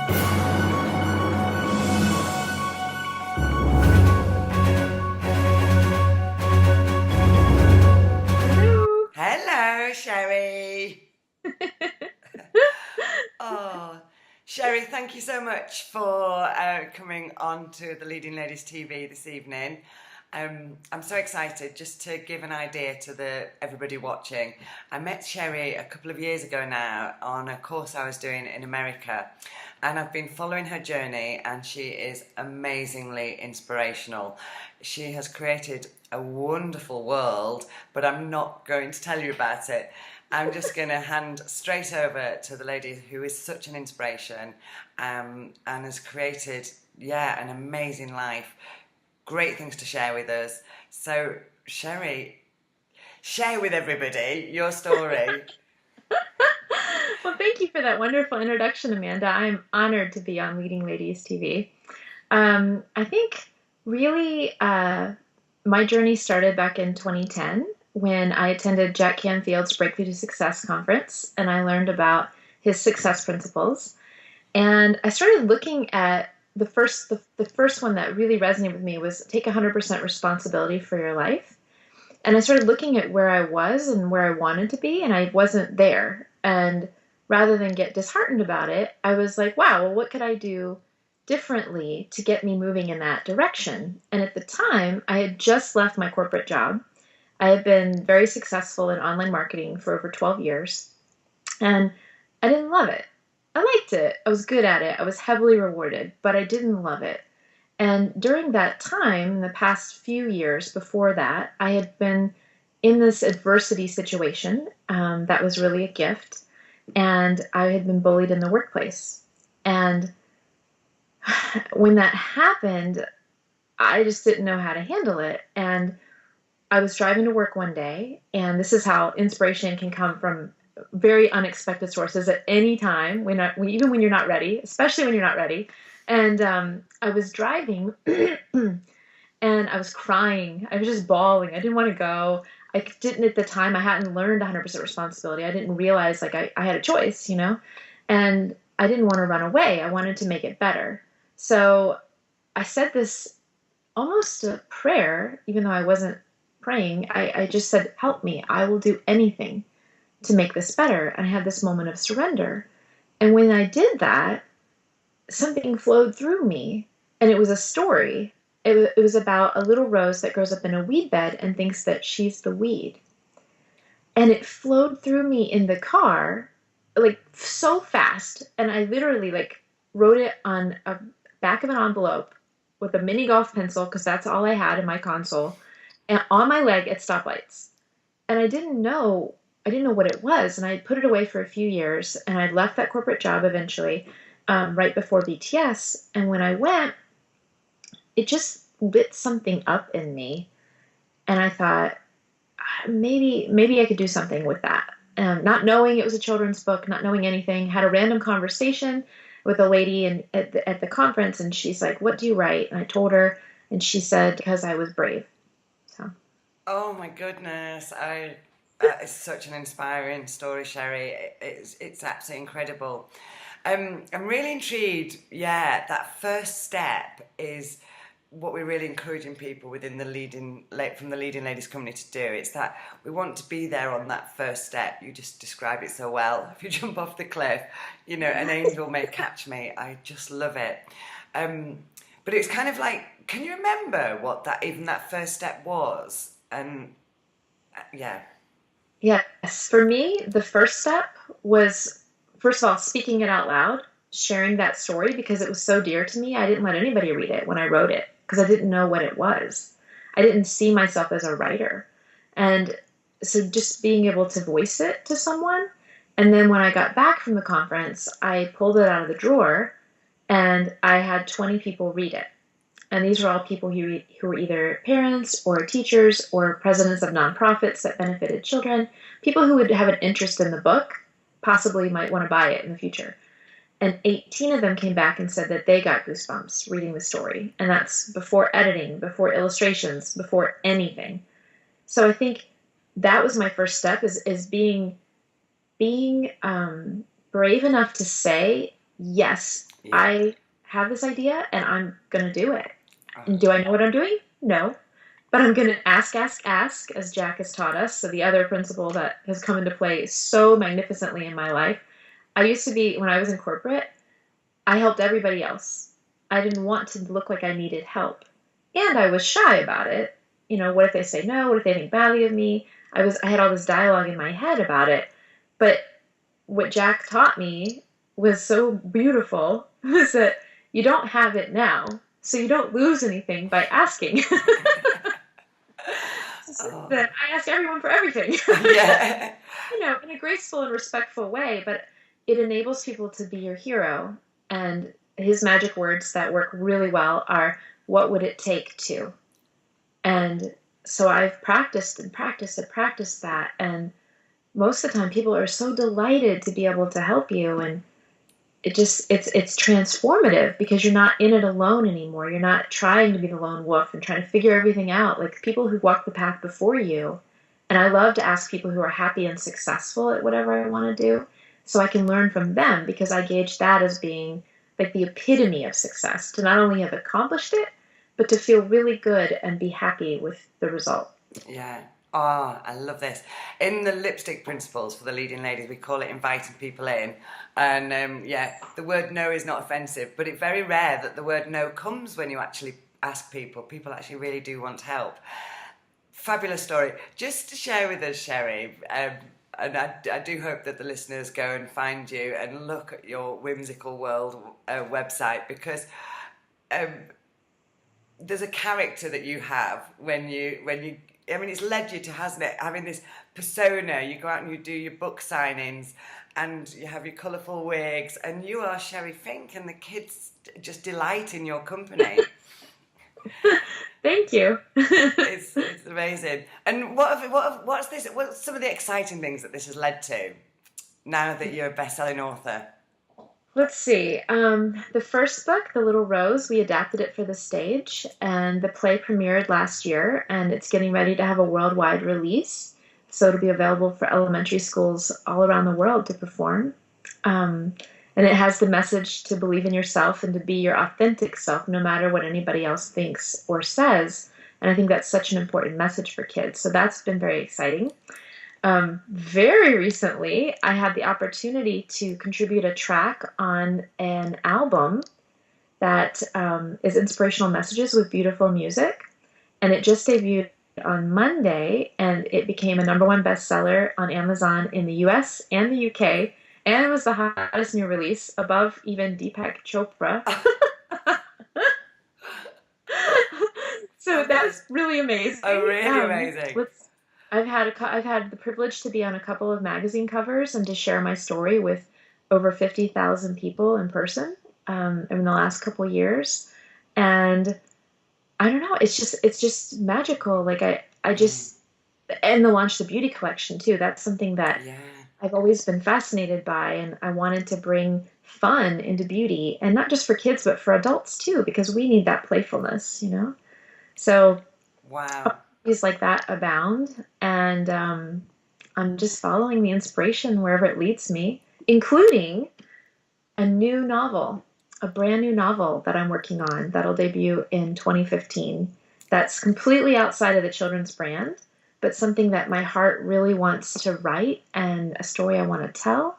Hello. Hello, Sheri. Oh, Sheri, thank you so much for coming on to the Leading Ladies TV this evening. I'm so excited. Just to give an idea to everybody watching, I met Sheri a couple of years ago now on a course I was doing in America, and I've been following her journey, and she is amazingly inspirational. She has created a wonderful world, but I'm not going to tell you about it. I'm just going to hand straight over to the lady who is such an inspiration, and has created, an amazing life. Great things to share with us. So, Sheri, share with everybody your story. Well, thank you for that wonderful introduction, Amanda. I'm honored to be on Leading Ladies TV. I think really my journey started back in 2010 when I attended Jack Canfield's Breakthrough to Success conference, and I learned about his success principles. And I started looking at the first one that really resonated with me was take 100% responsibility for your life. And I started looking at where I was and where I wanted to be, and I wasn't there. And rather than get disheartened about it, I was like, wow, well, what could I do differently to get me moving in that direction? And at the time, I had just left my corporate job. I had been very successful in online marketing for over 12 years, and I didn't love it. I liked it. I was good at it. I was heavily rewarded, but I didn't love it. And during that time, the past few years before that, I had been in this adversity situation that was really a gift. And I had been bullied in the workplace. And when that happened, I just didn't know how to handle it. And I was driving to work one day, and this is how inspiration can come from very unexpected sources at any time, even when you're not ready, especially when you're not ready. And I was driving and I was crying. I was just bawling. I didn't want to go. I didn't at the time. I hadn't learned 100% responsibility. I didn't realize like I had a choice, and I didn't want to run away. I wanted to make it better. So I said this almost a prayer, even though I wasn't praying. I just said, help me. I will do anything to make this better. And I had this moment of surrender. And when I did that, something flowed through me, and it was a story. It was about a little rose that grows up in a weed bed and thinks that she's the weed. And it flowed through me in the car, like so fast. And I literally like wrote it on a back of an envelope with a mini golf pencil, because that's all I had in my console, and on my leg at stoplights. And I didn't know what it was. And I put it away for a few years, and I left that corporate job eventually, right before BTS. And when I went, it just lit something up in me. And I thought, maybe I could do something with that. Not knowing it was a children's book, not knowing anything, had a random conversation with a lady at the conference, and she's like, what do you write? And I told her, and she said, because I was brave. So. Oh my goodness, that is such an inspiring story, Sheri. It's absolutely incredible. I'm really intrigued. Yeah, that first step is what we're really encouraging people within from the Leading Ladies Company to do. It's that we want to be there on that first step. You just describe it so well. If you jump off the cliff, an angel may catch me. I just love it. But it's kind of like, can you remember what that first step was? And yeah. Yes, for me, the first step was, first of all, speaking it out loud, sharing that story because it was so dear to me. I didn't let anybody read it when I wrote it because I didn't know what it was. I didn't see myself as a writer. And so just being able to voice it to someone. And then when I got back from the conference, I pulled it out of the drawer and I had 20 people read it. And these were all people who were either parents or teachers or presidents of nonprofits that benefited children, people who would have an interest in the book, possibly might want to buy it in the future. And 18 of them came back and said that they got goosebumps reading the story. And that's before editing, before illustrations, before anything. So I think that was my first step is being brave enough to say, yes, Yeah. I have this idea and I'm going to do it. And Oh, do I know what I'm doing? No. But I'm going to ask, ask, ask, as Jack has taught us. So the other principle that has come into play so magnificently in my life. I used to be, when I was in corporate, I helped everybody else. I didn't want to look like I needed help. And I was shy about it. What if they say no? What if they think badly of me? I had all this dialogue in my head about it. But what Jack taught me was so beautiful was that you don't have it now, so you don't lose anything by asking. oh. That I ask everyone for everything, Yeah. in a graceful and respectful way, but it enables people to be your hero. And his magic words that work really well are, what would it take to? And so I've practiced and practiced and practiced that. And most of the time, people are so delighted to be able to help you. And it's transformative because you're not in it alone anymore. You're not trying to be the lone wolf and trying to figure everything out. Like people who walk the path before you, and I love to ask people who are happy and successful at whatever I want to do, so I can learn from them because I gauge that as being like the epitome of success, to not only have accomplished it, but to feel really good and be happy with the result. Yeah. Oh, I love this. In the lipstick principles for the leading ladies, we call it inviting people in. And yeah, the word no is not offensive, but it's very rare that the word no comes when you actually ask people. People actually really do want help. Fabulous story. Just to share with us, Sheri, and I do hope that the listeners go and find you and look at your Whimsical World website, because um, there's a character that you have when you I mean, it's led you to, hasn't it, having this persona. You go out and you do your book signings and you have your colourful wigs, and you are Sheri Fink, and the kids just delight in your company. Thank you. It's amazing. And what's some of the exciting things that this has led to now that you're a best-selling author? Let's see. The first book, The Little Rose, we adapted it for the stage, and the play premiered last year, and it's getting ready to have a worldwide release. So it'll be available for elementary schools all around the world to perform. Um, and it has the message to believe in yourself and to be your authentic self, no matter what anybody else thinks or says. And I think that's such an important message for kids. So that's been very exciting. Very recently, I had the opportunity to contribute a track on an album that is inspirational messages with beautiful music. And it just debuted on Monday, and it became a number one bestseller on Amazon in the US and the UK. And it was the hottest new release, above even Deepak Chopra. So Fabulous. that's really Oh, amazing. really amazing. I've had the privilege to be on a couple of magazine covers and to share my story with over 50,000 people in person in the last couple years. And I don't know, it's just magical. Like I Mm, just and the launch the beauty collection too. That's something that yeah. I've always been fascinated by, and I wanted to bring fun into beauty, and not just for kids but for adults too, because we need that playfulness. So Wow. opportunities like that abound, and I'm just following the inspiration wherever it leads me, including a new novel, a brand new novel that I'm working on that'll debut in 2015. That's completely outside of the children's brand, but something that my heart really wants to write and a story I want to tell.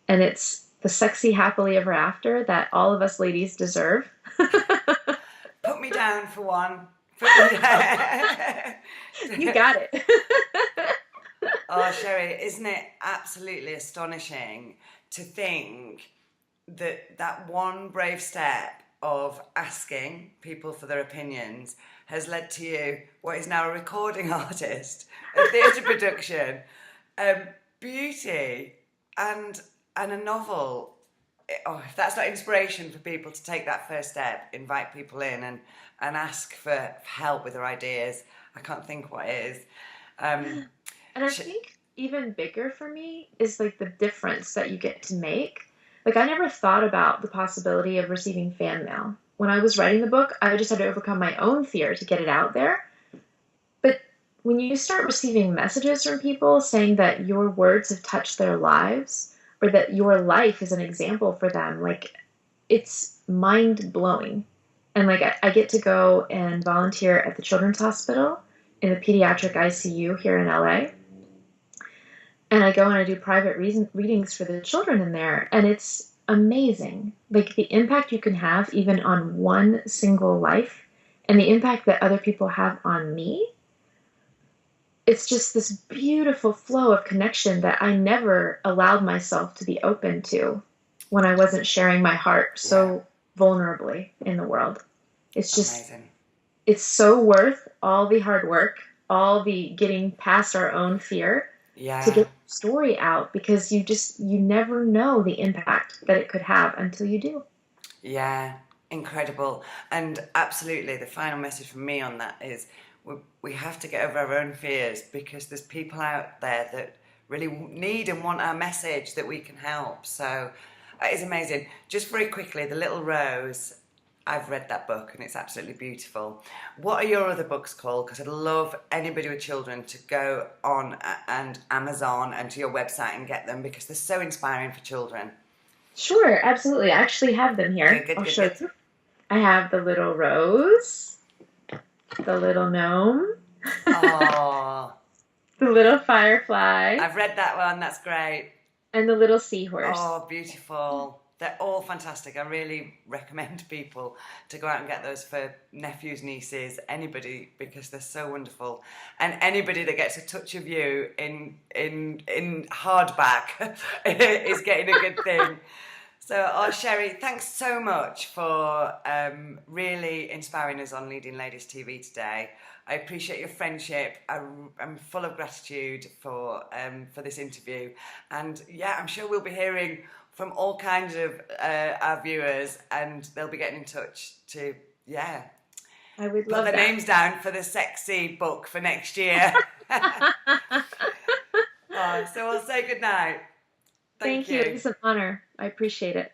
And it's the sexy happily ever after that all of us ladies deserve. Put me down for one. Put me down. You got it. Oh, Sherry, isn't it absolutely astonishing to think that that one brave step of asking people for their opinions has led to you, what is now a recording artist, a theatre production, um, beauty, and a novel. Oh, if that's not inspiration for people to take that first step, invite people in and ask for help with their ideas, I can't think what it is. Um, And I sh- think even bigger for me is like the difference that you get to make. Like I never thought about the possibility of receiving fan mail. When I was writing the book, I just had to overcome my own fear to get it out there. But when you start receiving messages from people saying that your words have touched their lives, or that your life is an example for them, like it's mind blowing. And like I get to go and volunteer at the Children's Hospital in the pediatric ICU here in LA. And I go and I do private readings for the children in there. And it's amazing. Like the impact you can have even on one single life and the impact that other people have on me. It's just this beautiful flow of connection that I never allowed myself to be open to when I wasn't sharing my heart Yeah. so vulnerably in the world. It's just, Amazing. it's so worth all the hard work, all the getting past our own fear to Yeah. get the story out because you never know the impact that it could have until you do. Yeah, incredible. And absolutely, the final message from me on that is we have to get over our own fears because there's people out there that really need and want our message that we can help. So it is amazing. Just very quickly, The Little Rose. I've read that book and it's absolutely beautiful. What are your other books called? Because I'd love anybody with children to go on and Amazon and to your website and get them because they're so inspiring for children. Sure, absolutely. I actually have them Good, here. good, I'll good, show good. you. I have the little rose, the little gnome, Oh, the little firefly, I've read that one. That's great. and the little seahorse. Oh, beautiful. They're all fantastic. I really recommend people to go out and get those for nephews, nieces, anybody, because they're so wonderful. And anybody that gets a touch of you in hardback is getting a good thing. So, oh, Sheri, thanks so much for really inspiring us on Leading Ladies TV today. I appreciate your friendship. I'm full of gratitude for this interview, and yeah, I'm sure we'll be hearing from all kinds of our viewers, and they'll be getting in touch to I would put love their that. names down for the sexy book for next year. Oh, so I'll say good night. Thank Thank you. It you. was an honor. I appreciate it.